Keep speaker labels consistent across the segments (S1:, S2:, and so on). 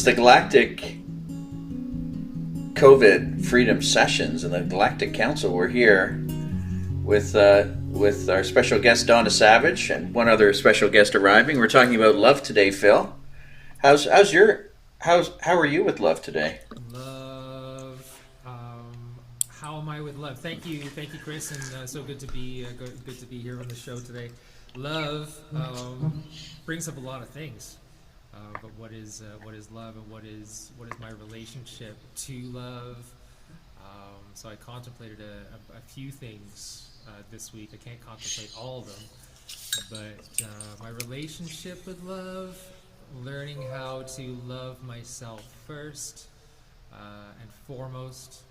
S1: it's the Galactic COVID Freedom Sessions and the Galactic Council. We're here with our special guest Donna Savage and one other special guest arriving. We're talking about love today, Phil. How are you with love today?
S2: Love. How am I with love? Thank you, Chris, and so good to be good to be here on the show today. Love brings up a lot of things, but what is love, and what is my relationship to love? So I contemplated a few things this week. I can't contemplate all of them, but my relationship with love, learning how to love myself first and foremost,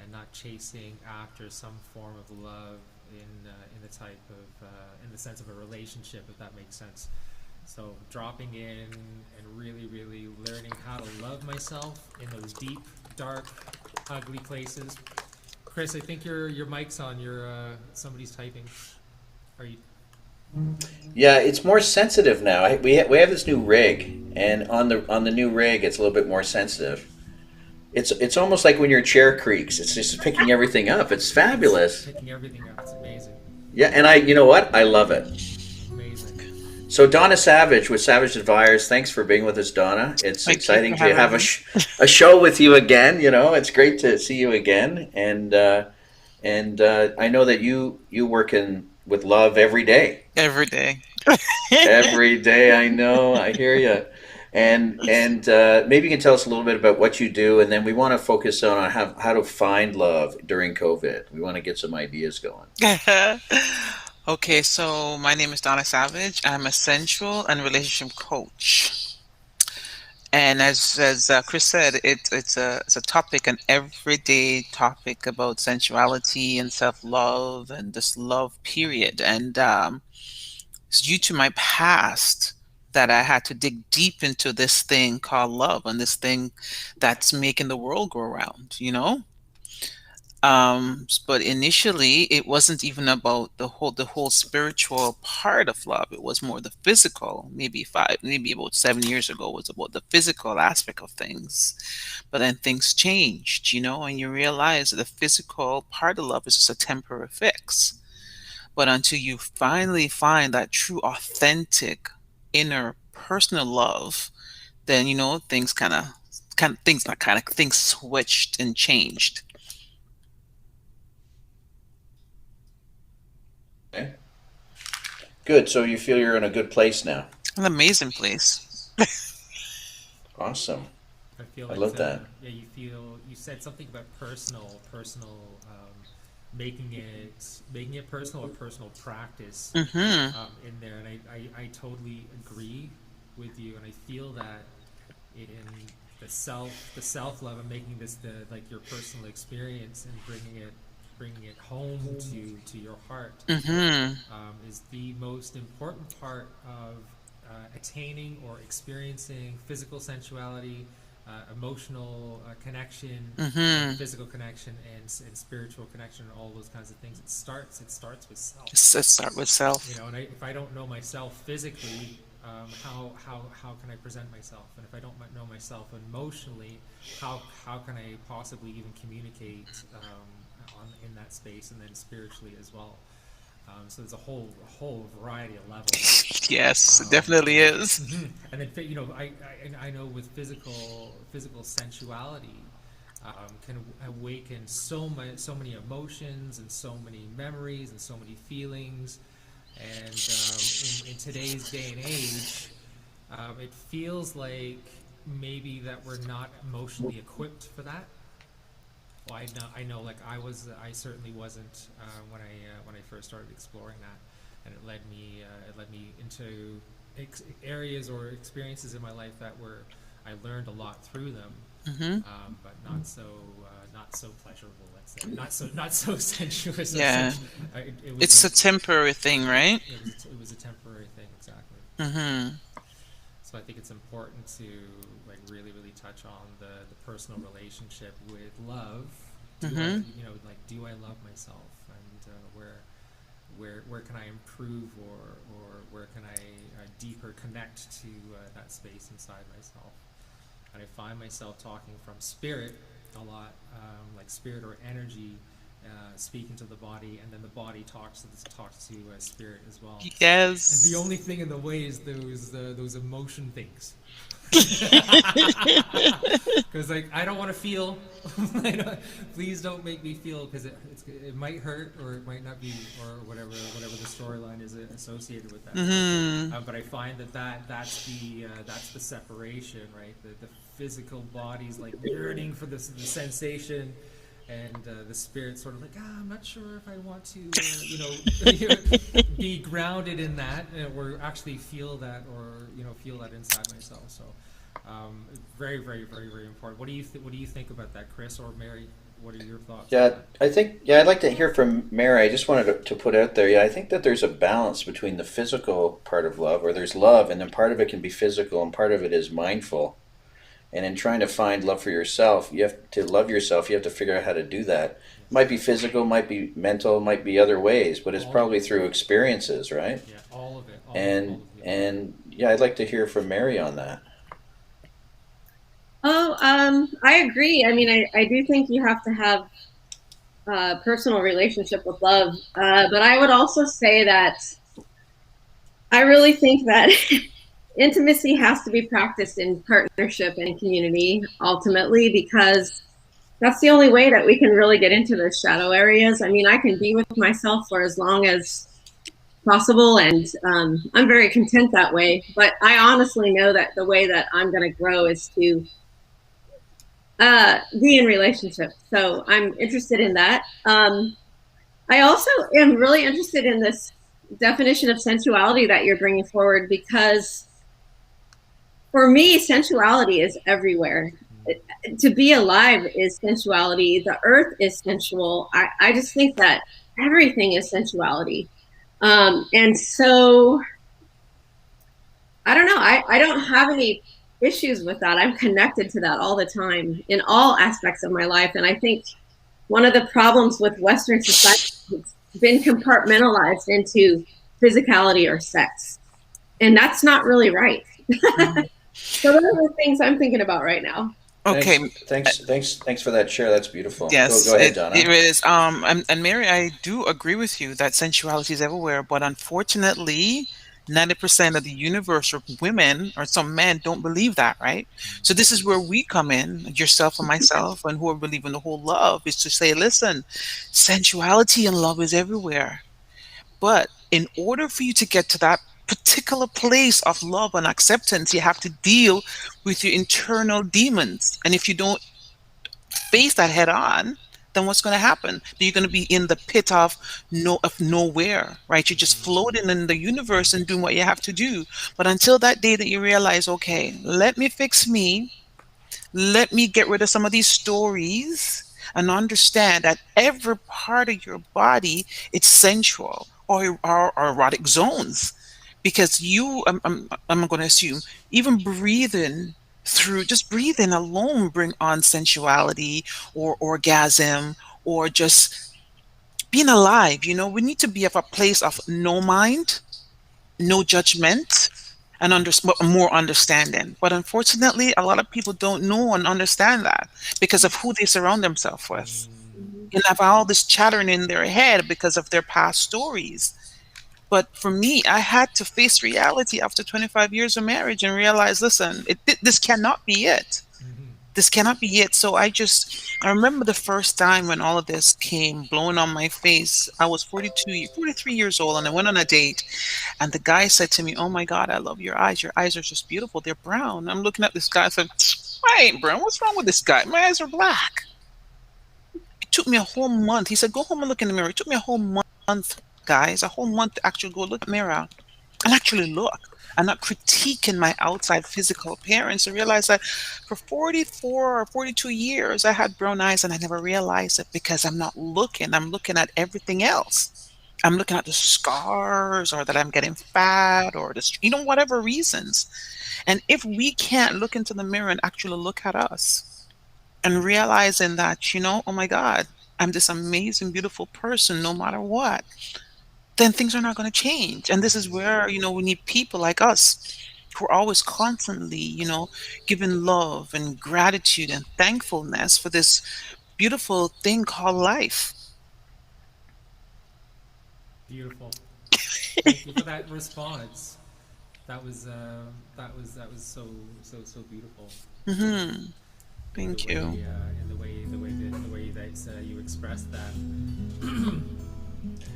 S2: and not chasing after some form of love in the type of in the sense of a relationship, if that makes sense. So dropping in and really learning how to love myself in those deep, dark, ugly places. Chris, I think your mic's on. Somebody's typing. Are you?
S1: Yeah, it's more sensitive now. We have this new rig, and on the new rig, it's a little bit more sensitive. It's almost like when your chair creaks. It's just picking everything up. It's fabulous.
S2: Picking everything up. It's amazing.
S1: Yeah, and you know what? I love it.
S2: Amazing.
S1: So Donna Savage with Savage Advisors, thanks for being with us, Donna. It's
S3: Thank you
S1: exciting
S3: for
S1: to
S3: having
S1: have
S3: me.
S1: a show with you again. You know, it's great to see you again, and I know that you work in with love every day.
S3: Every day.
S1: Every day, I know. I hear you. And maybe you can tell us a little bit about what you do, and then we want to focus on how to find love during COVID. We want to get some ideas going.
S3: Okay, so my name is Donna Savage. I'm a sensual and relationship coach. And as Chris said, it's a topic, an everyday topic about sensuality and self love and this love period. And it's due to my past that I had to dig deep into this thing called love and this thing that's making the world go around. But initially, it wasn't even about the whole spiritual part of love. It was more the physical. Maybe about 7 years ago, was about the physical aspect of things. But then things changed, and you realize that the physical part of love is just a temporary fix. But until you finally find that true, authentic, inner, personal love, then things switched and changed.
S1: Okay. Good. So you feel you're in a good place now.
S3: An amazing place.
S1: Awesome.
S2: I feel
S1: I
S2: it's
S1: love that.
S2: yeah. You said something about personal, making it personal, a personal practice
S3: Mm-hmm.
S2: in there, and I totally agree with you, and I feel that in the self love and making this the like your personal experience and bringing it home to your heart
S3: Mm-hmm.
S2: is the most important part of attaining or experiencing physical sensuality, emotional connection,
S3: Mm-hmm.
S2: physical connection, and spiritual connection, and all those kinds of things. It starts with self.
S3: Let's start with self.
S2: And if I don't know myself physically, how can I present myself? And if I don't know myself emotionally, how can I possibly even communicate in that space, and then spiritually as well? So there's a whole variety of levels.
S3: Yes, it
S2: Um,
S3: definitely is.
S2: and then I know with physical sensuality can awaken so many emotions and so many memories and so many feelings, and in today's day and age, it feels like maybe that we're not emotionally equipped for that. Well, I know, like I certainly wasn't when I first started exploring that, and it led me into areas or experiences in my life that were I learned a lot through them,
S3: Mm-hmm.
S2: but not so pleasurable. Let's say not so sensuous.
S3: Yeah,
S2: It was
S3: it's a temporary thing, right?
S2: it was a temporary thing, exactly.
S3: Mm-hmm.
S2: So I think it's important to like really touch on the personal relationship with love.
S3: Mm-hmm.
S2: Do I love myself, and where can I improve, or where can I deeper connect to that space inside myself? and I find myself talking from spirit a lot, like spirit or energy, speaking to the body, and then the body talks to spirit as well. And the
S3: Yes.
S2: only thing in the way is those emotion things. Because like I don't want to feel. Please don't make me feel because it might hurt or it might not be or whatever the storyline is associated with that.
S3: Hmm.
S2: But I find that's the separation, right? The physical body's like yearning for the sensation, and the spirit sort of like, I'm not sure if I want to, be grounded in that, or actually feel that, or feel that inside myself. So, very, very, very, very important. What do you think about that, Chris or Mary? What are your thoughts on
S1: Yeah,
S2: that?
S1: I think, yeah, I'd like to hear from Mary. I just wanted to put out there, yeah, I think that there's a balance between the physical part of love, or there's love, and then part of it can be physical, and part of it is mindful. And in trying to find love for yourself, you have to love yourself. You have to figure out how to do that. It
S2: Yes.
S1: might be physical, might be mental, might be other ways, but it's
S2: All of
S1: probably
S2: it.
S1: through experiences, right?
S2: Yeah, all of it. All
S1: And
S2: of the above.
S1: and yeah, I'd like to hear from Mary on that.
S4: Oh, I agree. I mean, I do think you have to have a personal relationship with love. But I would also say that I really think that intimacy has to be practiced in partnership and community ultimately, because that's the only way that we can really get into those shadow areas. I mean, I can be with myself for as long as possible, and I'm very content that way. But I honestly know that the way that I'm going to grow is to be in relationships. So I'm interested in that. I also am really interested in this definition of sensuality that you're bringing forward, because for me, sensuality is everywhere. To be alive is sensuality. The earth is sensual. I just think that everything is sensuality. And so I don't know. I don't have any issues with that. I'm connected to that all the time in all aspects of my life. And I think one of the problems with Western society has been compartmentalized into physicality or sex. And that's not really right. So those are the things I'm thinking about right now.
S3: Okay.
S1: Thanks, thanks for that share. That's beautiful. Go
S3: Yes,
S1: ahead,
S3: it
S1: Donna.
S3: is. And Mary, I do agree with you that sensuality is everywhere, but unfortunately, 90% of the universe or women or some men don't believe that, right? So this is where we come in, yourself and myself, and who are believing the whole love is to say, listen, sensuality and love is everywhere. But in order for you to get to that particular place of love and acceptance, you have to deal with your internal demons. And if you don't face that head on, then what's going to happen? You're going to be in the pit of nowhere, right? You're just floating in the universe and doing what you have to do. But until that day that you realize, okay, let me fix me, let me get rid of some of these stories and understand that every part of your body it's sensual or erotic zones because I'm going to assume even breathing through just breathing alone bring on sensuality or orgasm or just being alive. We need to be of a place of no mind, no judgment, and more understanding. But unfortunately, a lot of people don't know and understand that because of who they surround themselves with. And have all this chattering in their head because of their past stories. But for me, I had to face reality after 25 years of marriage and realize, listen, this cannot be it.
S2: Mm-hmm.
S3: This cannot be it. So I remember the first time when all of this came blowing on my face. I was 43 years old, and I went on a date. And the guy said to me, "Oh my God, I love your eyes. Your eyes are just beautiful. They're brown." I'm looking at this guy. I said, "I ain't brown. What's wrong with this guy? My eyes are black." It took me a whole month. He said, "Go home and look in the mirror." It took me a whole month, guys, a whole month to actually go look in the mirror and actually look and not critiquing my outside physical appearance. I realized that for 44 or 42 years, I had brown eyes and I never realized it because I'm not looking. I'm looking at everything else. I'm looking at the scars or that I'm getting fat or whatever reasons. And if we can't look into the mirror and actually look at us and realizing that, oh my God, I'm this amazing, beautiful person no matter what, then things are not going to change. And this is where, we need people like us we're always constantly, giving love and gratitude and thankfulness for this beautiful thing called life.
S2: Beautiful. Thank you for that response. That was so beautiful.
S3: Hmm.
S2: In the
S3: Thank
S2: way
S3: you.
S2: that you expressed that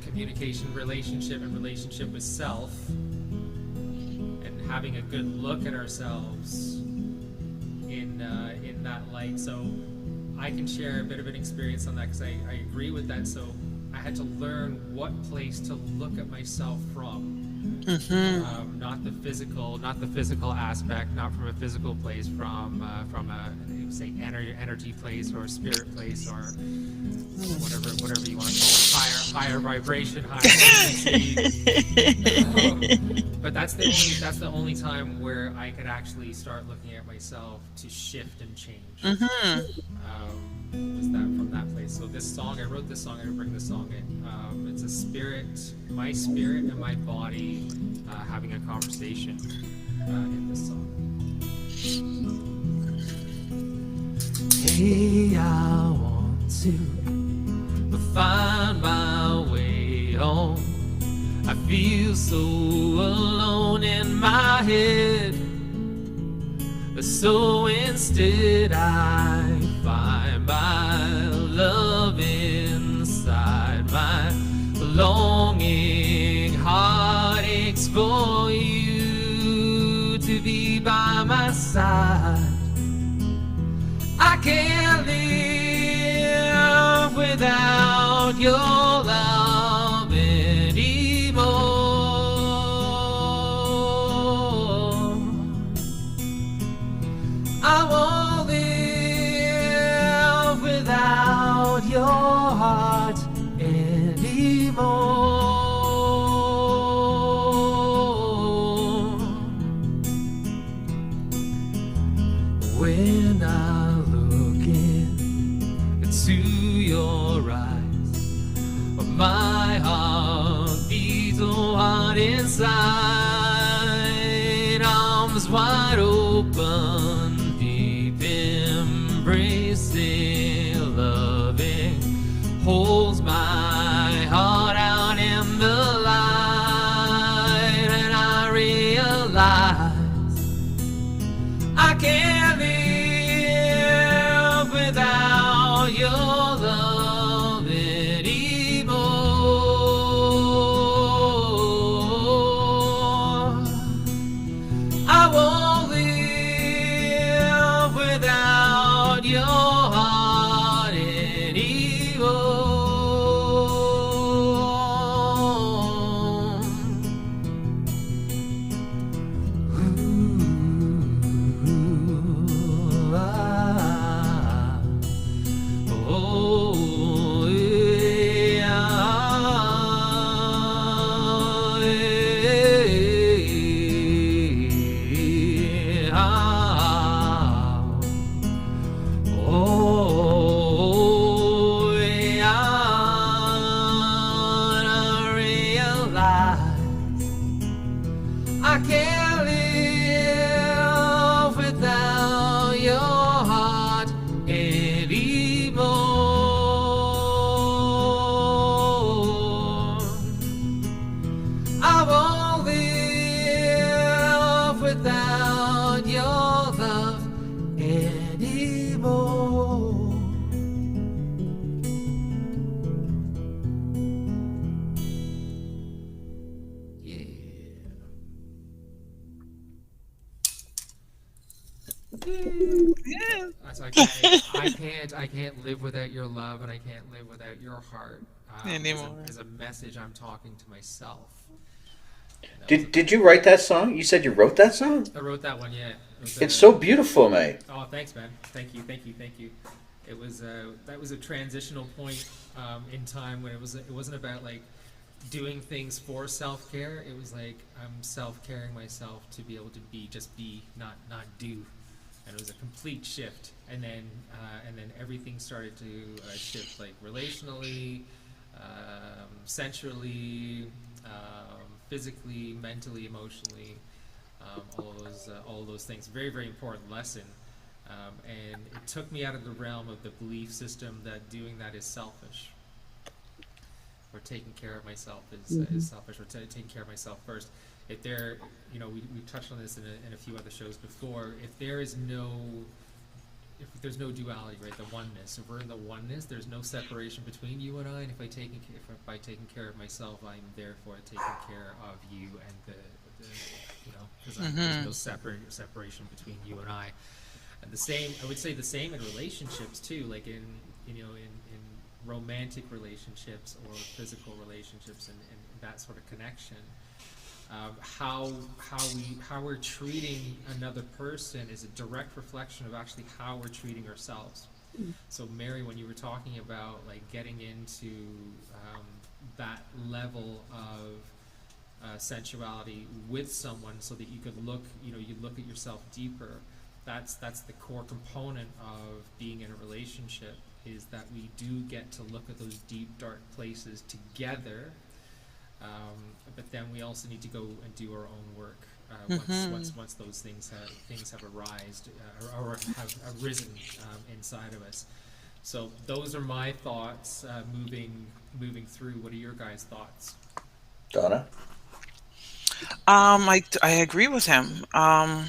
S2: communication, relationship with self, and having a good look at ourselves in that light. So I can share a bit of an experience on that because I agree with that. So I had to learn what place to look at myself from. Not the physical aspect, not from a physical place, from a say energy place or spirit place or whatever you want to call it, higher vibration, higher frequency. But that's the only time where I could actually start looking at myself to shift and change. Was that from that place? So this song, I wrote this song, I bring this song in. It's a my spirit and my body having a conversation in this song. Hey, I want to find my way home. I feel so alone in my head. So instead I find my love inside. My longing heart aches for you to be by my side. I can't live without your love anymore. I won't live without your heart anymore. When I look into your eyes, my heart beats so hard inside. Arms wide open, embracing, loving, holds my heart out in the light, and I realize I can't live without your love anymore. I won't live without your heart anymore. Ooh, oh, I can't live without your heart anymore. I won't live without your love anymore.
S3: Yeah.
S2: So I can't live without your love, and I can't live without your heart.
S3: Anymore.
S2: As a message, I'm talking to myself.
S1: Did you write that song? You said you wrote that song?
S2: I wrote that one, yeah.
S1: It's so beautiful, mate.
S2: Oh, thanks, man. Thank you. It was that was a transitional point in time when it wasn't about like doing things for self-care. It was like I'm self-caring myself to be able to be, not do. And it was a complete shift, and then everything started to shift, like relationally, sensually, physically, mentally, emotionally. all of those things. Very, very important lesson. And it took me out of the realm of the belief system that doing that is selfish, or taking care of myself is selfish, or taking care of myself first. If there, we touched on this in a few other shows before. If there's no duality, right, the oneness. If we're in the oneness, there's no separation between you and I. And if by taking care of myself, I'm therefore taking care of you and because there's no separation between you and I. And the same, I would say, the same in relationships too, like in romantic relationships or physical relationships, and that sort of connection. How we're treating another person is a direct reflection of actually how we're treating ourselves. So Mary, when you were talking about like getting into that level of sensuality with someone, so that you could look, you look at yourself deeper. That's the core component of being in a relationship, is that we do get to look at those deep, dark places together. But then we also need to go and do our own work once those things have arisen inside of us. So those are my thoughts moving through. What are your guys' thoughts?
S1: Donna?
S3: I agree with him. And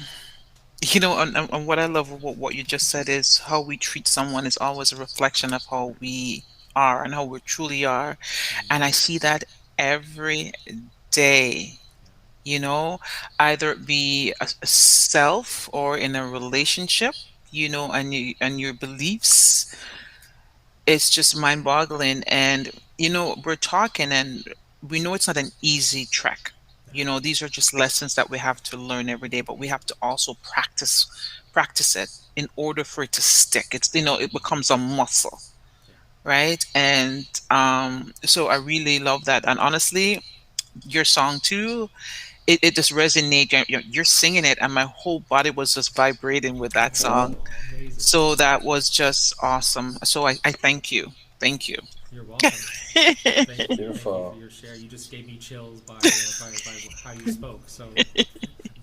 S3: what I love what you just said is how we treat someone is always a reflection of how we are and how we truly are. And I see that every day, either it be a self or in a relationship, and your beliefs. It's just mind boggling. And, we're talking and we know it's not an easy trek. These are just lessons that we have to learn every day, but we have to also practice it in order for it to stick. It becomes a muscle, right? And so I really love that. And honestly, your song too, it just resonates. You're singing it, and my whole body was just vibrating with that song.
S2: Oh, amazing.
S3: So that was just awesome. So I thank you. Thank you.
S2: You're welcome. Thank you
S1: Beautiful.
S2: for your share. You just gave me chills by how you spoke. So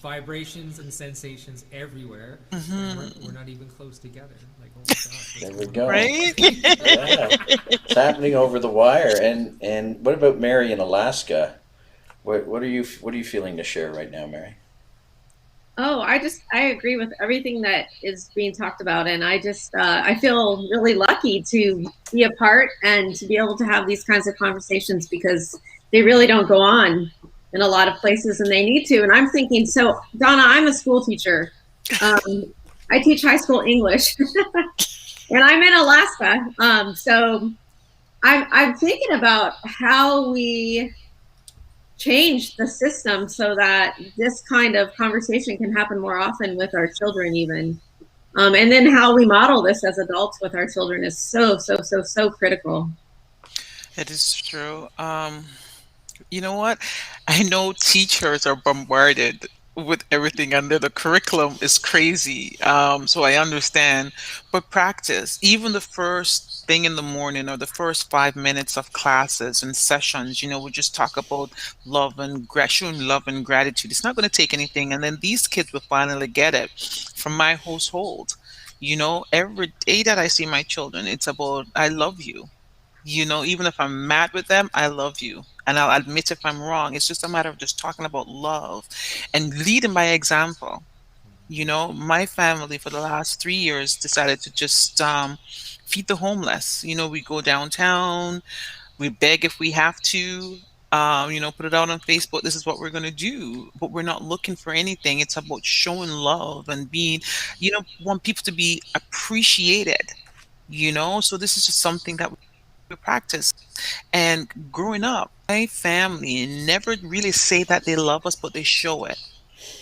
S2: vibrations and sensations everywhere. We're not even close together. Like, oh my gosh,
S1: There
S2: what's
S1: we
S2: going
S1: go.
S2: on?
S3: Right?
S1: Yeah. It's happening over the wire. And what about Mary in Alaska? What are you feeling to share right now, Mary?
S4: Oh, I agree with everything that is being talked about, and I feel really lucky to be a part and to be able to have these kinds of conversations, because they really don't go on in a lot of places, and they need to. And I'm thinking, so Donna, I'm a school teacher. I teach high school English, and I'm in Alaska. So I'm thinking about how we change the system so that this kind of conversation can happen more often with our children, even. And then how we model this as adults with our children is so critical.
S3: It is true. You know what? I know teachers are bombarded with everything, and the curriculum is crazy. So I understand, but practice, even the first thing in the morning or the first 5 minutes of classes and sessions, we just talk about showing love and gratitude. It's not going to take anything, and then these kids will finally get it from my household. Every day that I see my children, it's about I love you. Even if I'm mad with them, I love you. And I'll admit if I'm wrong. It's just a matter of just talking about love and leading by example. My family for the last 3 years decided to just feed the homeless. We go downtown, we beg if we have to, put it out on Facebook. This is what we're going to do. But we're not looking for anything. It's about showing love and being, want people to be appreciated. So this is just something that we practice. And growing up, my family never really say that they love us, but they show it,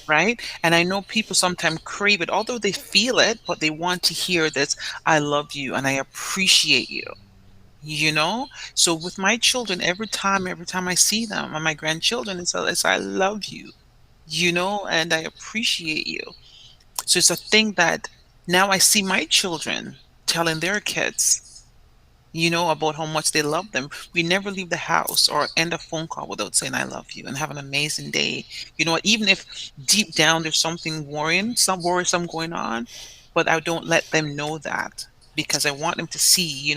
S3: right? And I know people sometimes crave it, although they feel it, but they want to hear this: I love you and I appreciate you. So with my children, every time I see them, and my grandchildren, it's I love you, and I appreciate you. So it's a thing that now I see my children telling their kids. about how much they love them. We never leave the house or end a phone call without saying I love you and have an amazing day. Even if deep down there's something some worrisome going on, but I don't let them know that because I want them to see,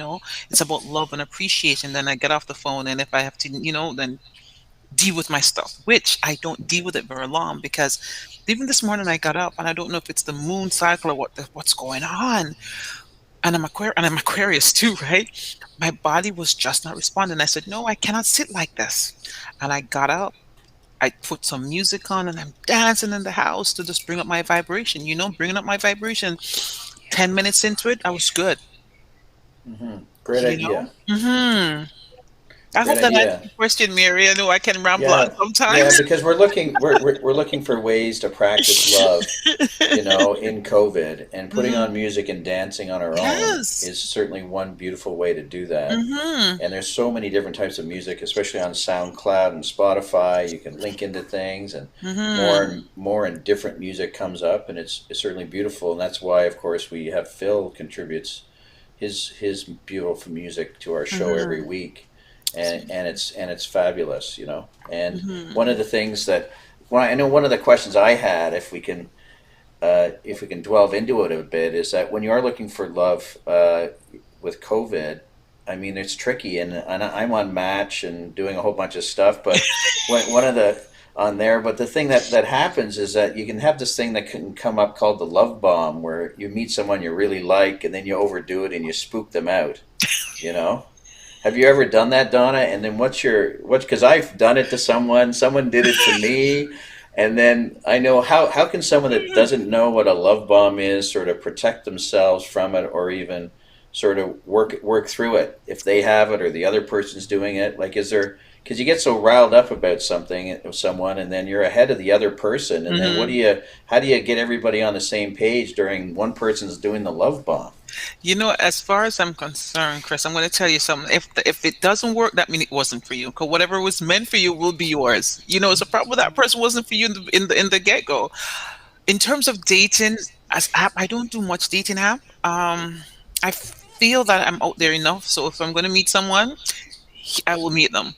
S3: it's about love and appreciation. Then I get off the phone, and if I have to, then deal with my stuff, which I don't deal with it very long because even this morning I got up and I don't know if it's the moon cycle or what's going on, and I'm Aquarius too, right? My body was just not responding. I said, no, I cannot sit like this. And I got up, I put some music on, and I'm dancing in the house to just bring up my vibration, bringing up my vibration. 10 minutes into it, I was good,
S1: Great
S3: you know?
S1: idea.
S3: hmm I
S1: Great
S3: hope that answers
S1: idea.
S3: your question, Mary. I know I can ramble on
S1: Yeah, yeah,
S3: sometimes.
S1: because we're looking for ways to practice love, in COVID, and putting
S3: hmm
S1: on music and dancing on our own
S3: Yes.
S1: is certainly one beautiful way to do that.
S3: hmm
S1: And there's so many different types of music, especially on SoundCloud and Spotify. You can link into things, and
S3: hmm
S1: more and different music comes up, and it's certainly beautiful. And that's why, of course, we have Phil contributes his beautiful music to our show every
S3: hmm
S1: week, and it's fabulous, And one
S3: hmm
S1: of the things that, well, I know one of the questions I had, if we can delve into it a bit, is that when you are looking for love with COVID, I mean, it's tricky, and I'm on Match and doing a whole bunch of stuff, but one of the on there, but the thing that happens is that you can have this thing that can come up called the love bomb, where you meet someone you really like, and then you overdo it and you spook them out, you know? Have you ever done that, Donna? And then because I've done it to someone did it to me, and then I know how can someone that doesn't know what a love bomb is sort of protect themselves from it, or even sort of work through it if they have it or the other person's doing it? Like, is there, because you get so riled up about something of someone, and then you're ahead of the other person, and then
S3: hmm
S1: how do you get everybody on the same page during one person's doing the love bomb?
S3: As far as I'm concerned, Chris, I'm going to tell you something. If it doesn't work, that means it wasn't for you. Because whatever was meant for you will be yours. It's a problem that person wasn't for you in the get go. In terms of dating, as app, I don't do much dating app. I feel that I'm out there enough. So if I'm going to meet someone, I will meet them.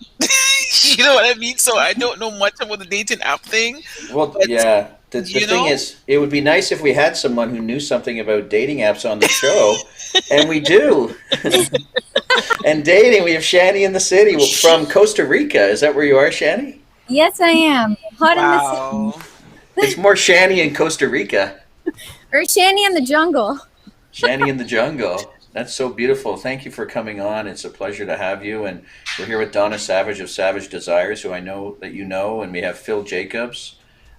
S3: You know what I mean? So I don't know much about the dating app thing,
S1: Well,
S3: but
S1: yeah. The
S3: you
S1: thing
S3: know,
S1: is, it would be nice if we had someone who knew something about dating apps on the show, and we do. And dating, we have Shanny in the city from Costa Rica. Is that where you are, Shanny?
S5: Yes, I am. Hot in the city.
S3: wow.
S1: It's more Shanny in Costa Rica.
S5: Or Shanny in the jungle.
S1: Shanny in the jungle. That's so beautiful. Thank you for coming on. It's a pleasure to have you. And we're here with Donna Savage of Savage Desires, who I know that you know. And we have Phil Jacobs.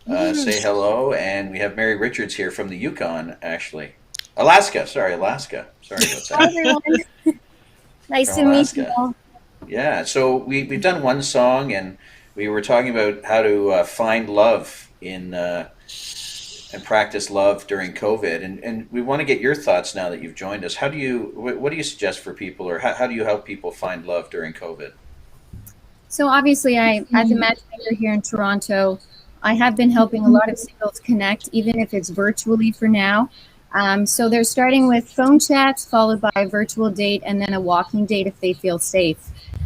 S1: Say hello. And we have Mary Richards here from the Yukon, actually. Alaska. Sorry, Alaska. Sorry about
S5: Hi,
S1: that.
S5: everyone. Nice
S1: From
S5: to meet you
S1: Alaska.
S5: all.
S1: Yeah. So we've done one song, and we were talking about how to find love and practice love during COVID. And we want to get your thoughts now that you've joined us. What do you suggest for people, or how do you help people find love during COVID?
S5: So obviously, as a matchmaker here in Toronto, I have been helping a lot of singles connect, even if it's virtually for now. So they're starting with phone chats, followed by a virtual date, and then a walking date if they feel safe.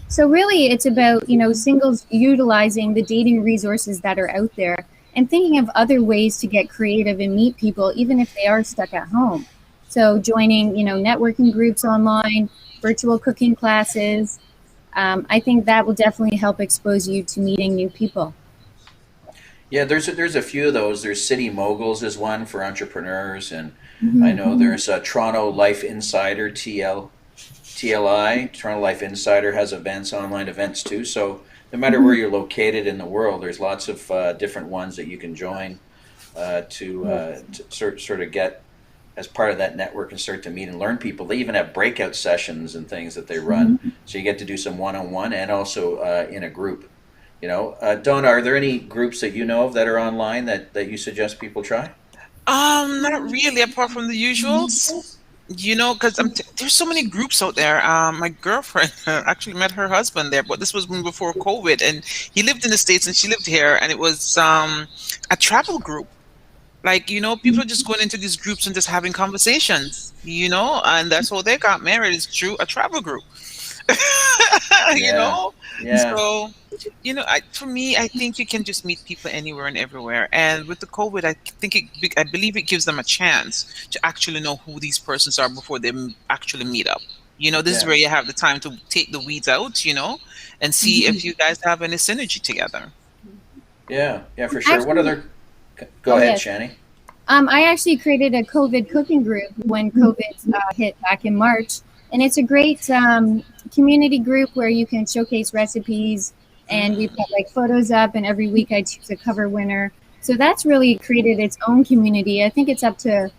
S5: So really, it's about singles utilizing the dating resources that are out there and thinking of other ways to get creative and meet people, even if they are stuck at home. So joining networking groups online, virtual cooking classes. I think that will definitely help expose you to meeting new people.
S1: Yeah, there's a few of those. There's City Moguls is one for entrepreneurs, and I
S5: Mhm.
S1: know there's Toronto Life Insider TLI. Toronto Life Insider has events, online events too. So no matter where
S5: Mhm.
S1: you're located in the world, there's lots of different ones that you can join to sort of get as part of that network and start to meet and learn people. They even have breakout sessions and things that they run,
S5: Mhm.
S1: so you get to do some one-on-one and also in a group. Donna, are there any groups that you know of that are online that you suggest people try?
S3: Not really, apart from the usuals. Because there's so many groups out there. My girlfriend actually met her husband there, but this was when before COVID, and he lived in the States and she lived here, and it was a travel group. Like, people are just going into these groups and just having conversations, and that's how they got married is through a travel group. you
S1: Yeah.
S3: know?
S1: Yeah.
S3: So, for me, I think you can just meet people anywhere and everywhere. And with the COVID, I believe it gives them a chance to actually know who these persons are before they actually meet up. This is
S1: Yeah.
S3: where you have the time to take the weeds out, and see if you guys have any synergy together.
S1: Yeah. Yeah, for sure. What
S5: Actually,
S1: other Go
S5: oh
S1: ahead,
S5: yes.
S1: Shanny.
S5: I actually created a COVID cooking group when COVID hit back in March, and it's a great community group where you can showcase recipes, and we've got like photos up, and every week I choose a cover winner. So that's really created its own community. I think it's up to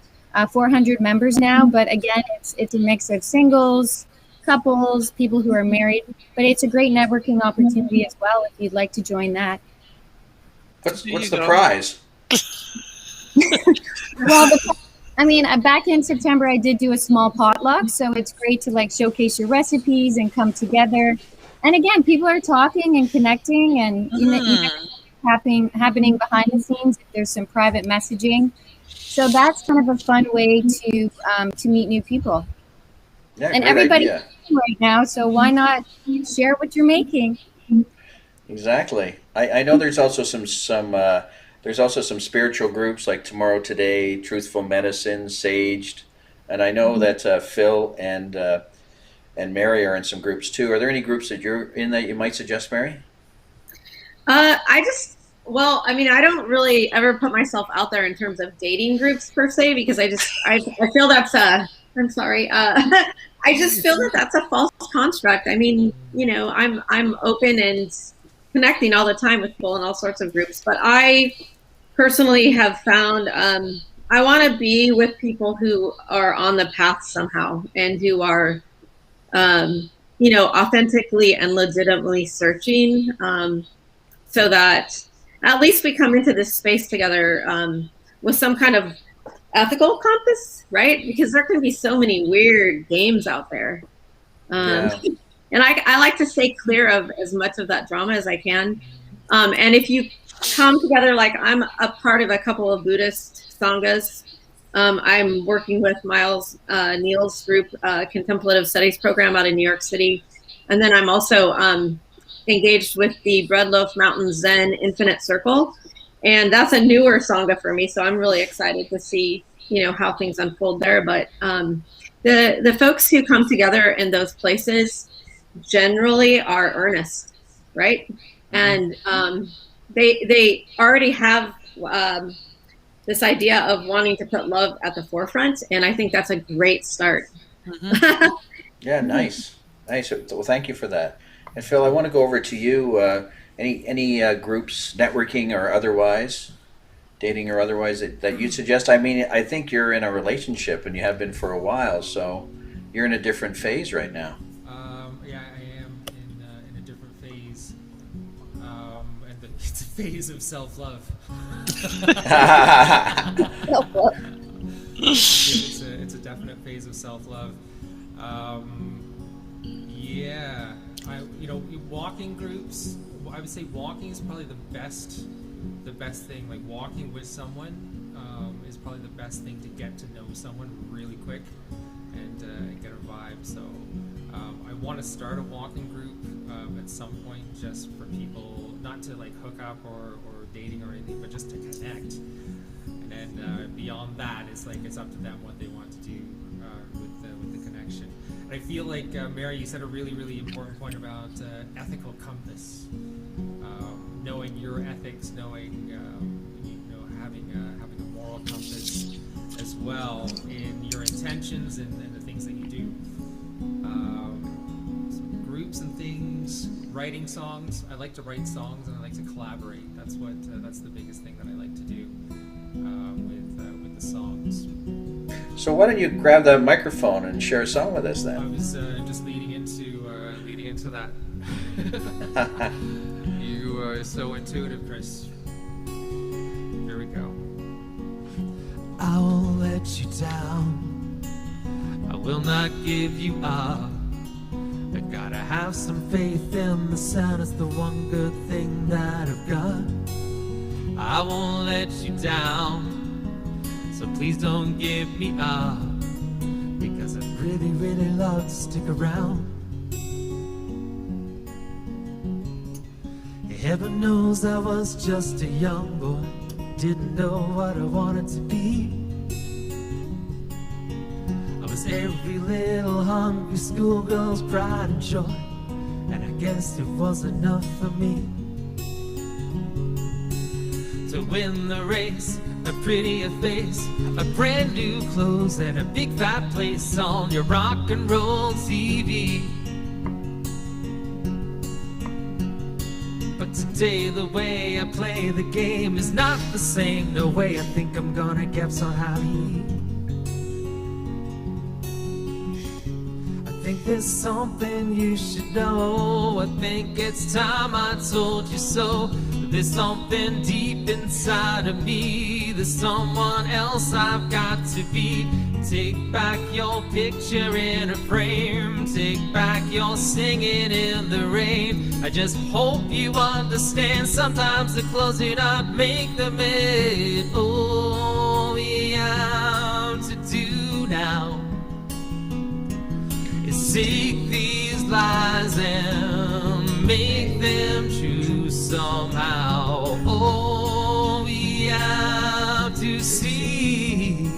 S5: 400 members now, but again, it's a mix of singles, couples, people who are married, but it's a great networking opportunity as well if you'd like to join that.
S1: What's
S3: There you
S1: the
S3: go.
S1: prize?
S5: Well, back in September, I did do a small potluck, so it's great to like showcase your recipes and come together. And again, people are talking and connecting, and you never know what's happening behind the scenes if there's some private messaging. So that's kind of a fun way to meet new people.
S1: Yeah,
S5: And
S1: great
S5: everybody's
S1: idea.
S5: cooking right now, so why not share what you're making?
S1: Exactly. I know there's also some spiritual groups like Tomorrow Today, Truthful Medicine, Saged, and I know that Phil and Mary are in some groups too. Are there any groups that you're in that you might suggest, Mary?
S4: I don't really ever put myself out there in terms of dating groups per se, because I feel that's I'm sorry. I just feel that that's a false construct. I mean, I'm open and connecting all the time with people in all sorts of groups, but I personally have found I want to be with people who are on the path somehow and who are authentically and legitimately searching, so that at least we come into this space together with some kind of ethical compass, right? Because there can be so many weird games out there.
S1: Yeah.
S4: And I like to stay clear of as much of that drama as I can. And if you come together, like I'm a part of a couple of Buddhist sanghas. I'm working with Miles Neal's group, Contemplative Studies program out in New York City. And then I'm also engaged with the Breadloaf Mountain Zen Infinite Circle. And that's a newer sangha for me. So I'm really excited to see, how things unfold there. But the folks who come together in those places generally are earnest, right? And they already have this idea of wanting to put love at the forefront, and I think that's a great start.
S1: Yeah, nice. Well, thank you for that. And Phil, I want to go over to you. Any groups, networking or otherwise, dating or otherwise, that you'd suggest? I mean, I think you're in a relationship and you have been for a while, so you're in a different phase right now.
S2: Yeah, I am in a different phase, and it's a phase of self-love. It's a definite phase of self-love. Yeah, walking groups. I would say walking is probably the best thing. Like walking with someone is probably the best thing to get to know someone really quick and get a vibe. So I want to start a walking group at some point, just for people not to like hook up or dating or anything, but just to connect. And then beyond that, it's up to them what they want to do with the connection. And I feel like Mary, you said a really, really important point about ethical compass. Knowing your ethics, knowing having a moral compass as well in your intentions and the things that you do. So groups and things, writing songs. I like to write songs and I like to collaborate. That's the biggest thing that I like to do with the songs.
S1: So why don't you grab the microphone and share a song with us
S2: I
S1: then?
S2: was just leading into that. You are so intuitive, Chris. Here we go. I won't let you down. I will not give you up. I gotta have some faith in the sun. It's the one good thing that I've got. I won't let you down. So please don't give me up. Because I'd really, really love to stick around.
S6: Heaven knows I was just a young boy, didn't know what I wanted to be. I was every little hungry schoolgirl's pride and joy, and I guess it was enough for me to win the race. A prettier face, a brand new clothes, and a big fat place on your rock and roll TV. But today the way I play the game is not the same. No way I think I'm gonna get so happy. I think there's something you should know. I think it's time I told you so. There's something deep inside of me. There's someone else I've got to be. Take back your picture in a frame. Take back your singing in the rain. I just hope you understand. Sometimes the clothes do not make the man. All we have to do now is take these lies and make them true somehow. All we have to see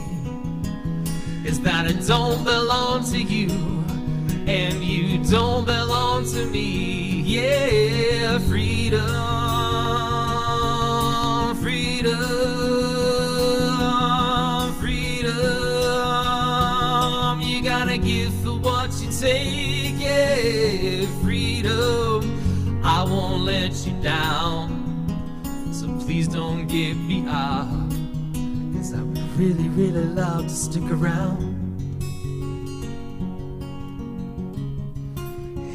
S6: is that I don't belong to you, and you don't belong to me. Yeah, freedom, freedom, freedom. You gotta give for what you take. Yeah, freedom. I won't let you down, so please don't give me up, 'cause I would really, really love to stick around.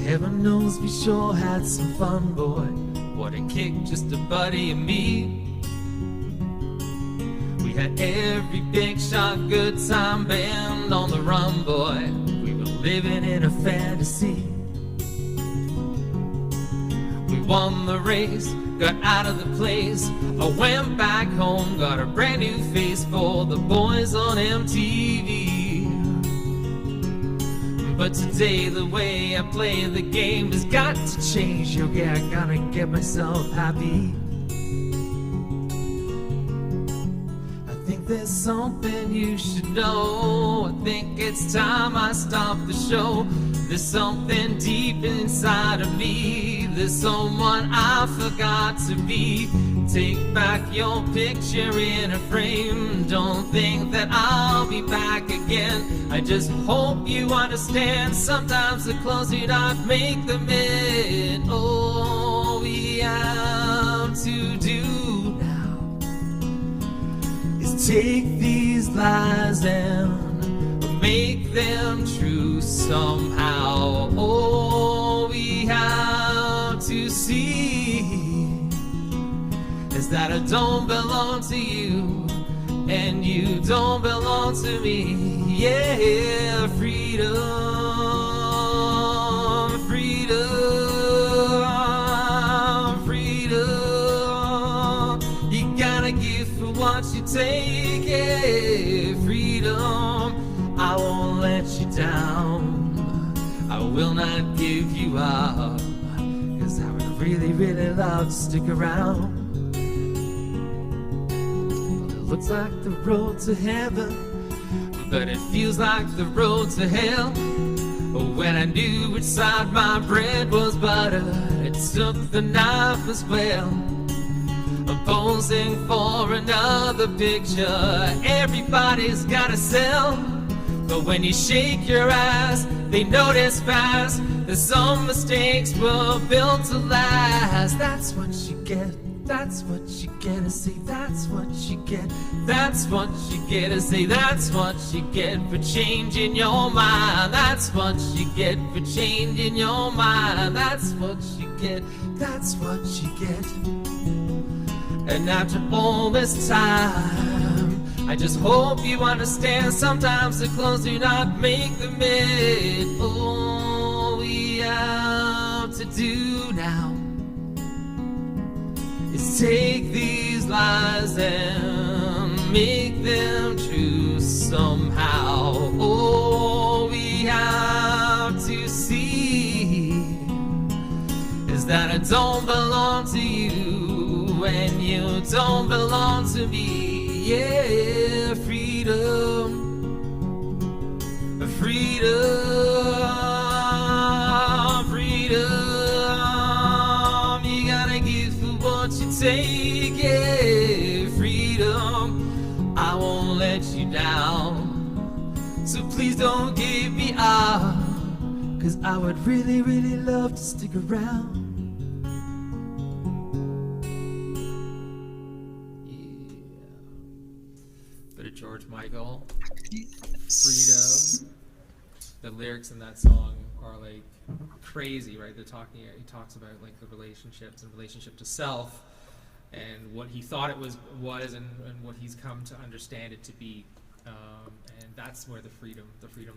S6: Heaven knows we sure had some fun, boy. What a kick, just a buddy and me. We had every big shot, good time band on the run, boy. We were living in a fantasy. We won the race, got out of the place. I went back home, got a brand new face for the boys on MTV. But today the way I play the game has got to change. Yo, yeah, I gotta get myself happy. I think there's something you should know. I think it's time I stop the show. There's something deep inside of me. There's someone I forgot to be. Take back your picture in a frame. Don't think that I'll be back again. I just hope you understand. Sometimes the clothes do not make the men. All we have to do now is take these lies and make them true somehow. All we have to see is that I don't belong to you, and you don't belong to me. Yeah, freedom, freedom, freedom. You gotta give for what you take. Yeah, freedom. I won't let you down, I will not give you up, 'cause I would really, really love to stick around. Well, it looks like the road to heaven, but it feels like the road to hell. When I knew which side my bread was buttered, it took the knife as well. I'm posing for another picture everybody's gotta sell. But when you shake your ass, they notice fast that some mistakes were built to last. That's what you get, that's what you get to see, that's what you get, that's what you get to say, that's what you get for changing your mind, that's what you get for changing your mind, that's what you get, that's what you get. And after all this time, I just hope you understand. Sometimes the clothes do not make the men. All we have to do now is take these lies and make them true somehow. All we have to see is that I don't belong to you, to me. Yeah, freedom, freedom, freedom. You gotta give for what you take. Yeah, freedom. I won't let you down. So please don't give me up, 'cause I would really, really love to stick around. Yeah. Bit of George Michael. Freedom. The lyrics in that song are like crazy, right? He talks about like the relationships and relationship to self and what he thought it was and what he's come to understand it to be. And that's where the freedom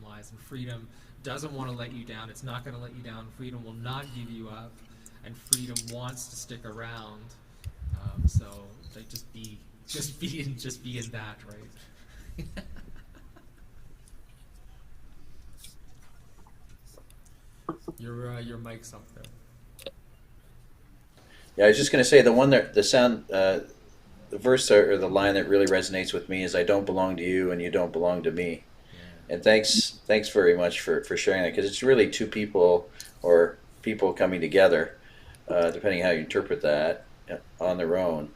S6: lies. And freedom doesn't want to let you down. It's not going to let you down. Freedom will not give you up, and freedom wants to stick around. So like, just be in that, right? Your mic's up there.
S1: Yeah, I was just going to say the verse or the line that really resonates with me is, "I don't belong to you, and you don't belong to me." Yeah. And thanks very much for sharing that, because it's really two people or people coming together, depending how you interpret that, on their own,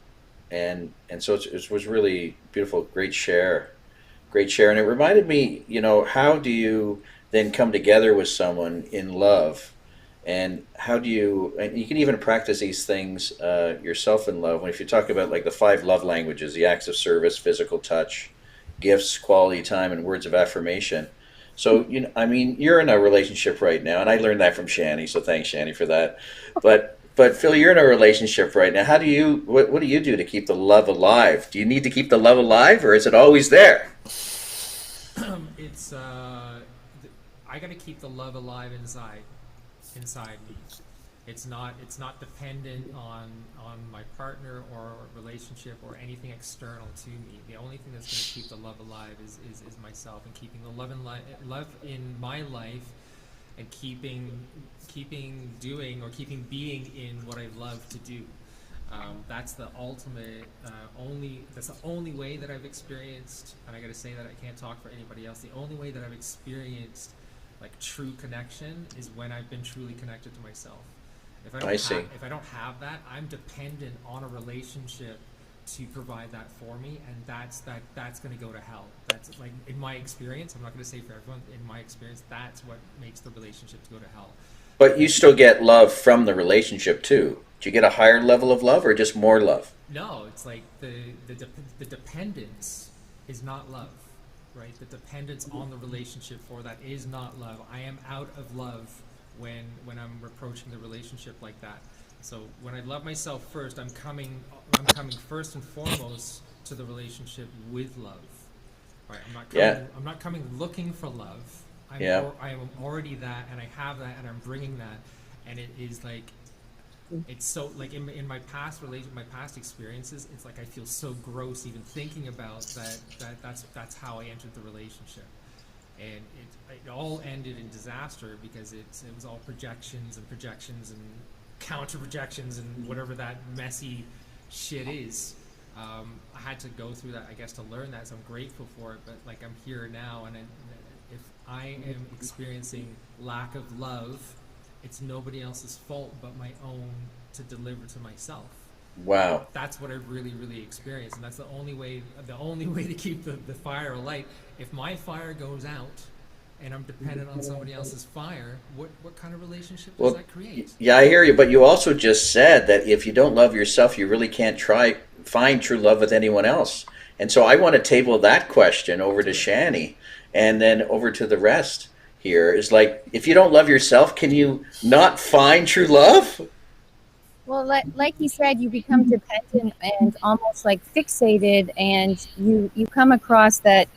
S1: and so it was really beautiful, great share, and it reminded me, how do you then come together with someone in love? And how do you can even practice these things yourself in love. When if you talk about like the 5 love languages, the acts of service, physical touch, gifts, quality time, and words of affirmation. So, you're in a relationship right now, and I learned that from Shanny, so thanks, Shanny, for that. But Phil, you're in a relationship right now. What do you do to keep the love alive? Do you need to keep the love alive, or is it always there?
S2: It's I got to keep the love alive inside me. It's not dependent on my partner or relationship or anything external to me. The only thing that's going to keep the love alive is myself, and keeping the love in my life, and keeping being in what I love to do. That's the ultimate that's the only way that I've experienced, and I got to say that I can't talk for anybody else. The only way that I've experienced like true connection is when I've been truly connected to myself. If I don't have that, I'm dependent on a relationship to provide that for me, and that's going to go to hell. That's like, in my experience, I'm not going to say for everyone, in my experience, that's what makes the relationship to go to hell.
S1: But you still get love from the relationship too. Do you get a higher level of love, or just more love?
S2: No, it's like the dependence is not love. Right, the dependence on the relationship for that is not love. I am out of love when I'm approaching the relationship like that. So when I love myself first, I'm coming first and foremost to the relationship with love. Right, I'm not coming looking for love. I am already that, and I have that, and I'm bringing that, and it is like. It's so like in my past experiences, it's like I feel so gross even thinking about that's how I entered the relationship, and it all ended in disaster because it was all projections and counter projections and whatever that messy shit is. I had to go through that, I guess, to learn that, so I'm grateful for it. But like, I'm here now, and if I am experiencing lack of love, it's nobody else's fault but my own to deliver to myself.
S1: Wow.
S2: That's what I've really, really experienced, and that's the only way to keep the fire alight. If my fire goes out and I'm dependent on somebody else's fire, what kind of relationship does that create?
S1: Yeah, I hear you, but you also just said that if you don't love yourself, you really can't find true love with anyone else. And so I want to table that question over to Shanny, and then over to the rest. Here is like, if you don't love yourself, can you not find true love?
S5: Well, like you said, you become dependent and almost like fixated, and you come across that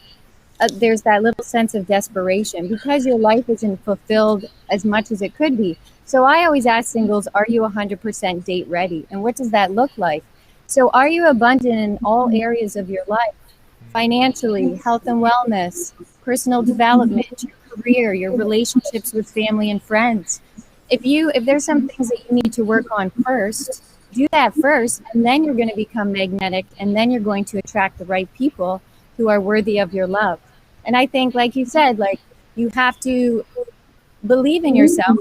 S5: there's that little sense of desperation because your life isn't fulfilled as much as it could be. So I always ask singles, are you 100% date ready? And what does that look like? So are you abundant in all areas of your life? Financially, health and wellness, personal development, your career, your relationships with family and friends. If there's some things that you need to work on first, Do that first, and then you're going to become magnetic, and then you're going to attract the right people who are worthy of your love. And I think, like you said, like, you have to believe in yourself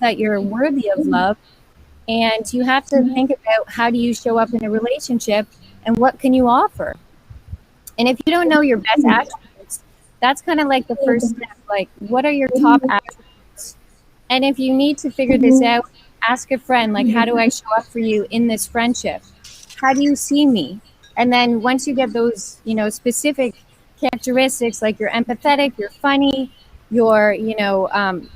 S5: that you're worthy of love, and you have to think about how do you show up in a relationship and what can you offer. And if you don't know your best attributes, that's kind of like the first step. Like, what are your top attributes? And if you need to figure this out, ask a friend, like, how do I show up for you in this friendship? How do you see me? And then once you get those, specific characteristics, like you're empathetic, you're funny, you're,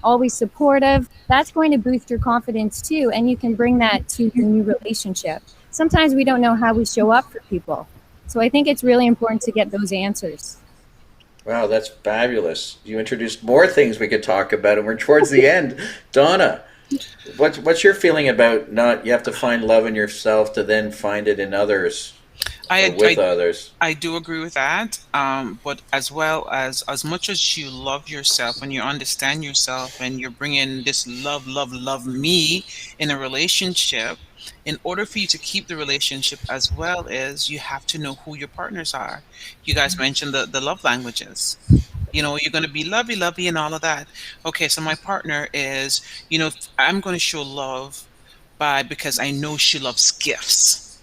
S5: always supportive, that's going to boost your confidence too. And you can bring that to your new relationship. Sometimes we don't know how we show up for people. So I think it's really important to get those answers.
S1: Wow, that's fabulous. You introduced more things we could talk about, and we're towards the end. Donna, what's your feeling about not, you have to find love in yourself to then find it in others, or with others?
S3: I do agree with that. But as well as much as you love yourself and you understand yourself and you're bringing this love, love, love me in a relationship, in order for you to keep the relationship as well as you have to know who your partners are. You guys mentioned the love languages. You're going to be lovey, lovey, and all of that. Okay, so my partner is, I'm going to show love because I know she loves gifts.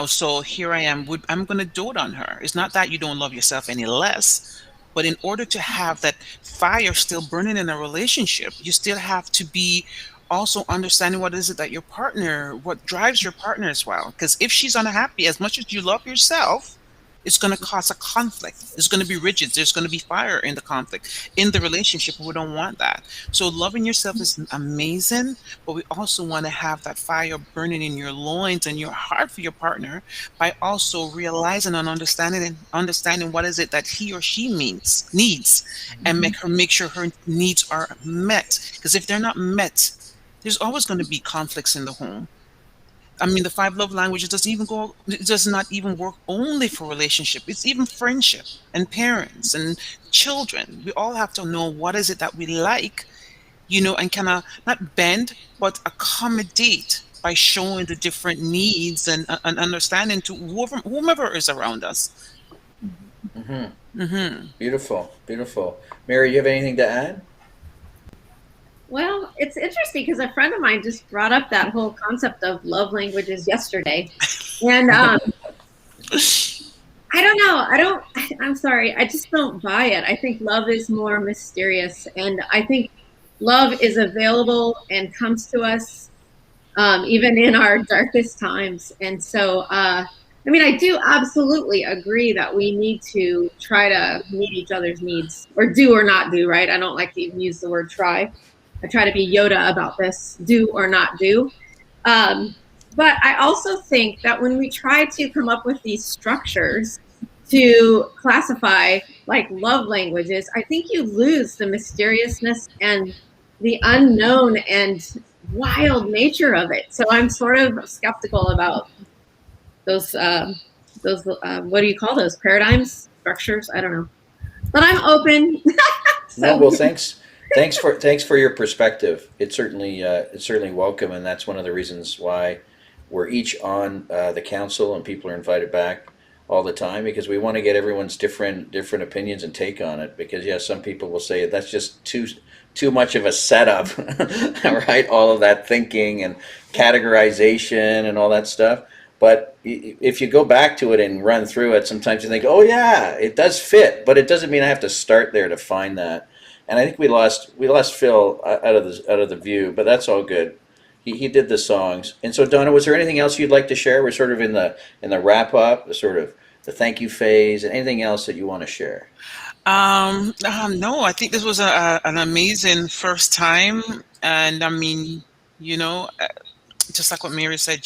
S3: So here I am, I'm going to dote on her. It's not that you don't love yourself any less, but in order to have that fire still burning in a relationship, you still have to be also understanding what is it that what drives your partner as well. Because if she's unhappy, as much as you love yourself, it's going to cause a conflict. It's going to be rigid. There's going to be fire in the conflict, in the relationship. We don't want that. So loving yourself is amazing, but we also want to have that fire burning in your loins and your heart for your partner by also realizing and understanding what is it that he or she needs, and make sure her needs are met. Because if they're not met, there's always going to be conflicts in the home. I mean, the five love languages it does not even work only for relationship. It's even friendship and parents and children. We all have to know what is it that we like, and kind of not bend, but accommodate by showing the different needs and understanding to whomever is around us.
S1: Beautiful, beautiful. Mary, you have anything to add?
S4: Well, it's interesting because a friend of mine just brought up that whole concept of love languages yesterday. And I don't know. I'm sorry. I just don't buy it. I think love is more mysterious. And I think love is available and comes to us even in our darkest times. And so, I do absolutely agree that we need to try to meet each other's needs, or do or not do, right? I don't like to even use the word try. I try to be Yoda about this, do or not do. But I also think that when we try to come up with these structures to classify like love languages, I think you lose the mysteriousness and the unknown and wild nature of it. So I'm sort of skeptical about those what do you call those, paradigms, structures? I don't know. But I'm open.
S1: No, well, thanks. Thanks for your perspective. It's certainly welcome, and that's one of the reasons why we're each on the council, and people are invited back all the time, because we want to get everyone's different opinions and take on it. Because some people will say that's just too much of a setup, right? All of that thinking and categorization and all that stuff. But if you go back to it and run through it, sometimes you think, oh yeah, it does fit, but it doesn't mean I have to start there to find that. And I think we lost Phil out of the view, but that's all good. He did the songs. And so, Donna, was there anything else you'd like to share? We're sort of in the wrap up, the sort of the thank you phase, and anything else that you want to share?
S3: No, I think this was an amazing first time, and just like what Mary said,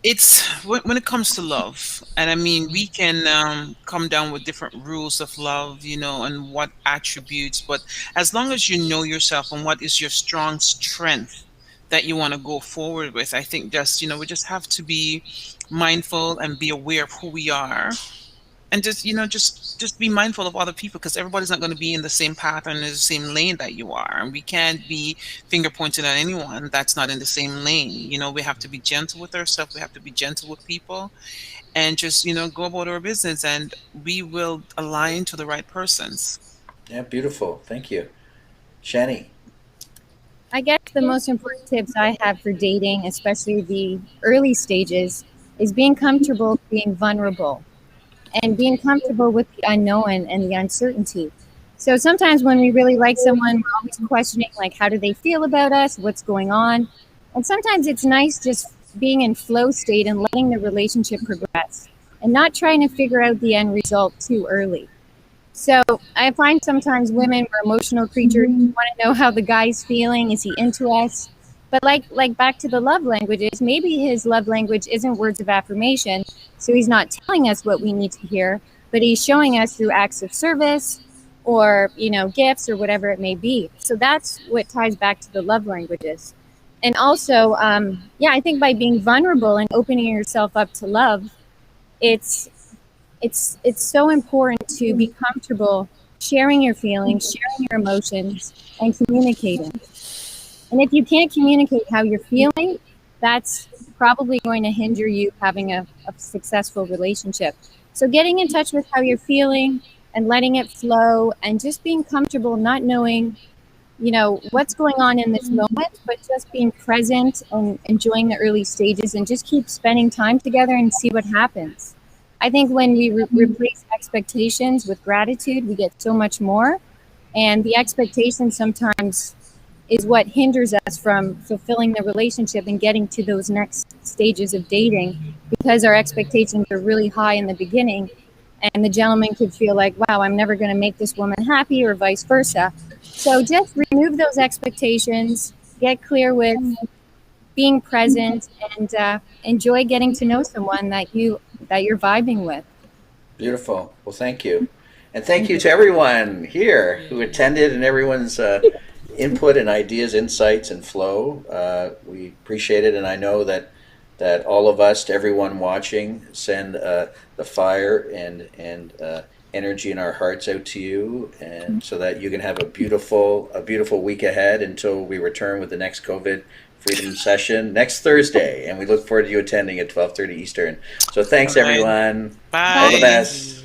S3: it's when it comes to love, and we can come down with different rules of love, and what attributes, but as long as you know yourself and what is your strong strength that you want to go forward with, I think just we just have to be mindful and be aware of who we are, and just just be mindful of other people, because everybody's not going to be in the same path and in the same lane that you are, and we can't be finger pointing at anyone that's not in the same lane. We have to be gentle with ourselves, we have to be gentle with people, and just go about our business, and we will align to the right persons.
S1: Yeah, beautiful. Thank you. Shanny.
S5: I guess the most important tips I have for dating, especially the early stages, is being comfortable being vulnerable and being comfortable with the unknown and the uncertainty. So sometimes when we really like someone, we're always questioning, like, how do they feel about us? What's going on? And sometimes it's nice just being in flow state and letting the relationship progress and not trying to figure out the end result too early. So I find sometimes women are emotional creatures. We want to know how the guy's feeling. Is he into us? But like back to the love languages, maybe his love language isn't words of affirmation, so he's not telling us what we need to hear, but he's showing us through acts of service or gifts or whatever it may be. So that's what ties back to the love languages. And also, I think by being vulnerable and opening yourself up to love, it's it's so important to be comfortable sharing your feelings, sharing your emotions, and communicating. And if you can't communicate how you're feeling, that's probably going to hinder you having a successful relationship. So getting in touch with how you're feeling and letting it flow and just being comfortable, not knowing, what's going on in this moment, but just being present and enjoying the early stages and just keep spending time together and see what happens. I think when we replace expectations with gratitude, we get so much more. And the expectation sometimes is what hinders us from fulfilling the relationship and getting to those next stages of dating, because our expectations are really high in the beginning. And the gentleman could feel like, wow, I'm never going to make this woman happy, or vice versa. So just remove those expectations, get clear with being present, and enjoy getting to know someone that you're vibing with.
S1: Beautiful. Well, thank you. And thank you to everyone here who attended, and everyone's input and ideas, insights, and flow. We appreciate it, and I know that all of us, to everyone watching, send the fire and energy in our hearts out to you, and so that you can have a beautiful week ahead until we return with the next COVID Freedom session next Thursday, and we look forward to you attending at 12:30 Eastern. So thanks,
S3: All right.
S1: everyone.
S3: Bye.
S1: All the best.